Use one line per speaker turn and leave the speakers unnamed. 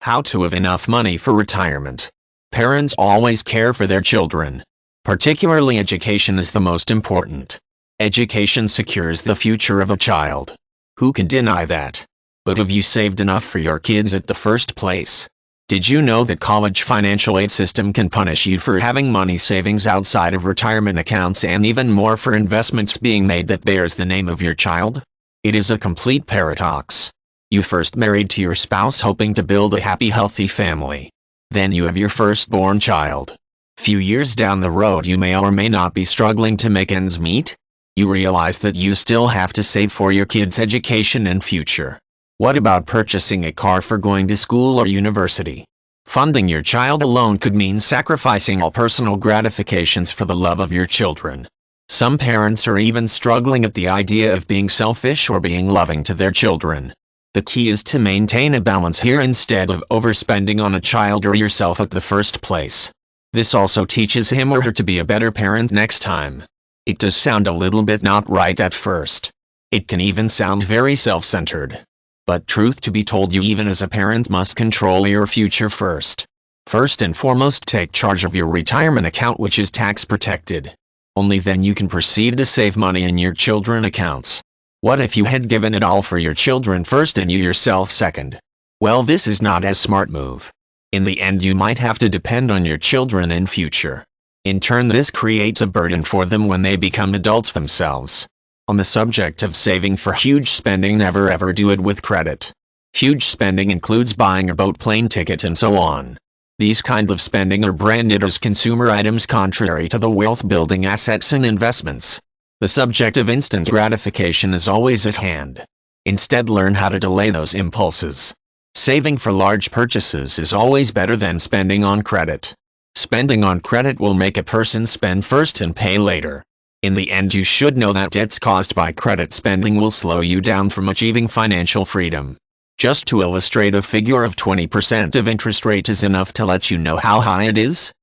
How to have enough money for retirement. Parents always care for their children. Particularly education is the most important. Education secures the future of a child. Who can deny that? But have you saved enough for your kids at the first place? Did you know that college financial aid system can punish you for having money savings outside of retirement accounts and even more for investments being made that bears the name of your child? It is a complete paradox. You first married to your spouse hoping to build a happy, healthy family. Then you have your firstborn child. Few years down the road you may or may not be struggling to make ends meet. You realize that you still have to save for your kids' education and future. What about purchasing a car for going to school or university? Funding your child alone could mean sacrificing all personal gratifications for the love of your children. Some parents are even struggling at the idea of being selfish or being loving to their children. The key is to maintain a balance here instead of overspending on a child or yourself at the first place. This also teaches him or her to be a better parent next time. It does sound a little bit not right at first. It can even sound very self-centered. But truth to be told, you even as a parent must control your future first. First and foremost, take charge of your retirement account, which is tax protected. Only then you can proceed to save money in your children accounts. What if you had given it all for your children first and you yourself second? Well, this is not a smart move. In the end, you might have to depend on your children in future. In turn, this creates a burden for them when they become adults themselves. On the subject of saving for huge spending, never ever do it with credit. Huge spending includes buying a boat, plane ticket, and so on. These kind of spending are branded as consumer items, contrary to the wealth-building assets and investments. The subject of instant gratification is always at hand. Instead, learn how to delay those impulses. Saving for large purchases is always better than spending on credit. Spending on credit will make a person spend first and pay later. In the end, you should know that debts caused by credit spending will slow you down from achieving financial freedom. Just to illustrate, a figure of 20% of interest rate is enough to let you know how high it is.